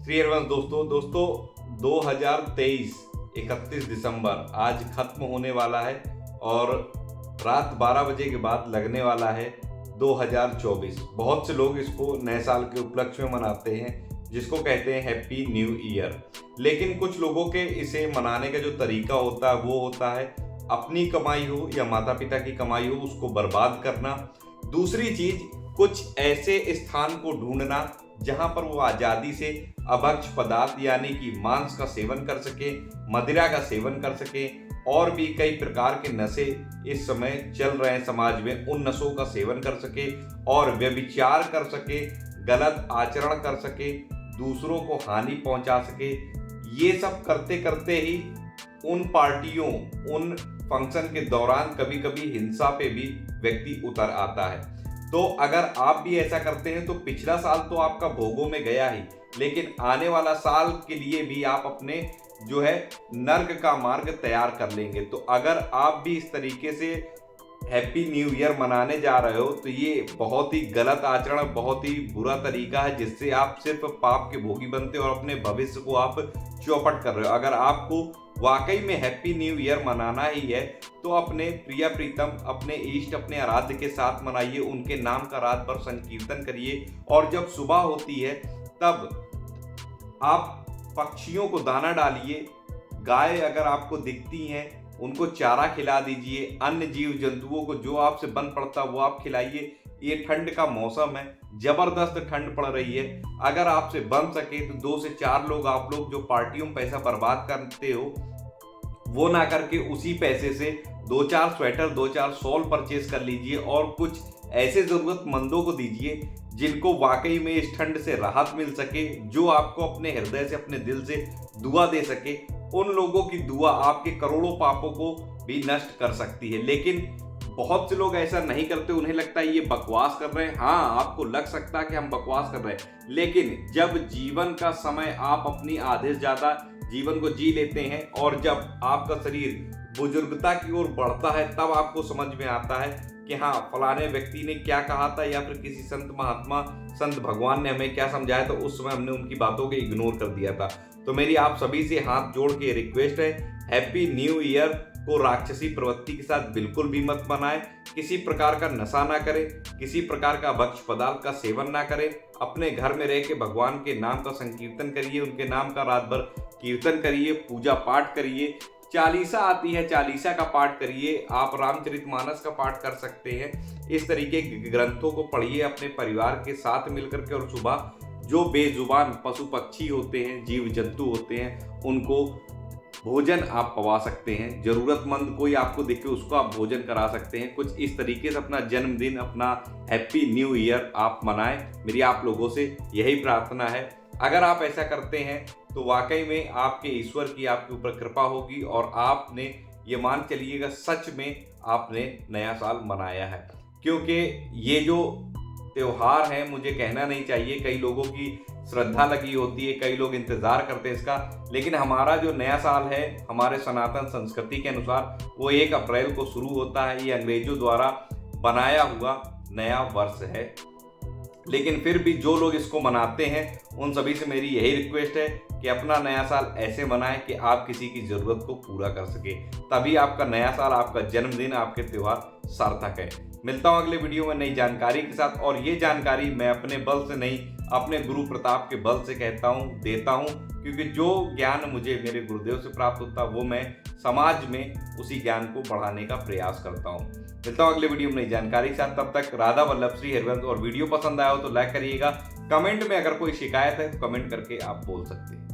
श्री हरिवंश दोस्तों 2023 31 दिसंबर आज खत्म होने वाला है और रात 12 बजे के बाद लगने वाला है 2024। बहुत से लोग इसको नए साल के उपलक्ष्य में मनाते हैं, जिसको कहते हैं हैप्पी न्यू ईयर। लेकिन कुछ लोगों के इसे मनाने का जो तरीका होता है वो होता है अपनी कमाई हो या माता पिता की कमाई हो उसको बर्बाद करना। दूसरी चीज, कुछ ऐसे स्थान को ढूंढना जहां पर वो आज़ादी से अभक्ष पदार्थ यानी कि मांस का सेवन कर सके, मदिरा का सेवन कर सके और भी कई प्रकार के नशे इस समय चल रहे हैं समाज में, उन नशों का सेवन कर सके और व्यभिचार कर सके, गलत आचरण कर सके, दूसरों को हानि पहुंचा सके। ये सब करते करते ही उन पार्टियों, उन फंक्शन के दौरान कभी कभी हिंसा पे भी व्यक्ति उतर आता है। तो अगर आप भी ऐसा करते हैं तो पिछला साल तो आपका भोगों में गया ही, लेकिन आने वाला साल के लिए भी आप अपने जो है नर्क का मार्ग तैयार कर लेंगे। तो अगर आप भी इस तरीके से हैप्पी न्यू ईयर मनाने जा रहे हो तो ये बहुत ही गलत आचरण, बहुत ही बुरा तरीका है, जिससे आप सिर्फ पाप के भोगी बनते हो और अपने भविष्य को आप चौपट कर रहे हो। अगर आपको वाकई में हैप्पी न्यू ईयर मनाना ही है तो अपने प्रिय प्रीतम, अपने इष्ट, अपने आराध्य के साथ मनाइए, उनके नाम का रात भर संकीर्तन करिए और जब सुबह होती है तब आप पक्षियों को दाना डालिए, गाय अगर आपको दिखती हैं उनको चारा खिला दीजिए, अन्य जीव जंतुओं को जो आपसे बन पड़ता वो आप खिलाइए। ये ठंड का मौसम है, जबरदस्त ठंड पड़ रही है। अगर आपसे बन सके तो 2 से 4 लोग आप लोग जो पार्टियों में पैसा बर्बाद करते हो वो ना करके उसी पैसे से 2-4 स्वेटर, 2-4 शॉल परचेज कर लीजिए और कुछ ऐसे जरूरतमंदों को दीजिए जिनको वाकई में इस ठंड से राहत मिल सके, जो आपको अपने हृदय से, अपने दिल से दुआ दे सके। उन लोगों की दुआ आपके करोड़ों पापों को भी नष्ट कर सकती है। लेकिन बहुत से लोग ऐसा नहीं करते, उन्हें लगता है ये बकवास कर रहे हैं। हाँ, आपको लग सकता है कि हम बकवास कर रहे हैं, लेकिन जब जीवन का समय आप अपनी आधे से ज्यादा जीवन को जी लेते हैं और जब आपका शरीर बुजुर्गता की ओर बढ़ता है तब आपको समझ में आता है कि हाँ, फलाने व्यक्ति ने क्या कहा था या फिर किसी संत महात्मा, संत भगवान ने हमें क्या समझाया था, उस समय हमने उनकी बातों को इग्नोर कर दिया था। तो मेरी आप सभी से हाथ जोड़ के रिक्वेस्ट है, हैप्पी न्यू ईयर को राक्षसी प्रवृत्ति के साथ बिल्कुल भी मत मनाएं। किसी प्रकार का नशा ना करें, किसी प्रकार का भक्ष्य पदार्थ का सेवन ना करें। अपने घर में रह के भगवान के नाम का संकीर्तन करिए, उनके नाम का रात भर कीर्तन करिए, पूजा पाठ करिए। चालीसा आती है, चालीसा का पाठ करिए, आप रामचरितमानस का पाठ कर सकते हैं। इस तरीके के ग्रंथों को पढ़िए अपने परिवार के साथ मिलकर के, और सुबह जो बेजुबान पशु पक्षी होते हैं, जीव जंतु होते हैं, उनको भोजन आप पवा सकते हैं। जरूरतमंद कोई आपको दिखे उसको आप भोजन करा सकते हैं। कुछ इस तरीके से अपना जन्मदिन, अपना हैप्पी न्यू ईयर आप मनाएं। मेरी आप लोगों से यही प्रार्थना है। अगर आप ऐसा करते हैं तो वाकई में आपके ईश्वर की आपके ऊपर कृपा होगी और आपने ये मान चलिएगा सच में आपने नया साल मनाया है। क्योंकि ये जो त्योहार है, मुझे कहना नहीं चाहिए, कई लोगों की श्रद्धा लगी होती है, कई लोग इंतजार करते हैं इसका, लेकिन हमारा जो नया साल है हमारे सनातन संस्कृति के अनुसार वो 1 अप्रैल को शुरू होता है। ये अंग्रेजों द्वारा बनाया हुआ नया वर्ष है। लेकिन फिर भी जो लोग इसको मनाते हैं उन सभी से मेरी यही रिक्वेस्ट है कि अपना नया साल ऐसे मनाएं कि आप किसी की जरूरत को पूरा कर सके, तभी आपका नया साल, आपका जन्मदिन, आपके त्योहार सार्थक है। मिलता हूं अगले वीडियो में नई जानकारी के साथ, और ये जानकारी मैं अपने बल से नहीं, अपने गुरु प्रताप के बल से कहता हूं, देता हूं, क्योंकि जो ज्ञान मुझे मेरे गुरुदेव से प्राप्त होता है वो मैं समाज में उसी ज्ञान को बढ़ाने का प्रयास करता हूं। मिलता हूं अगले वीडियो में नई जानकारी के साथ, तब तक राधा वल्लभ श्री हरिवंश। और वीडियो पसंद आया हो तो लाइक करिएगा। कमेंट में अगर कोई शिकायत है तो कमेंट करके आप बोल सकते हैं।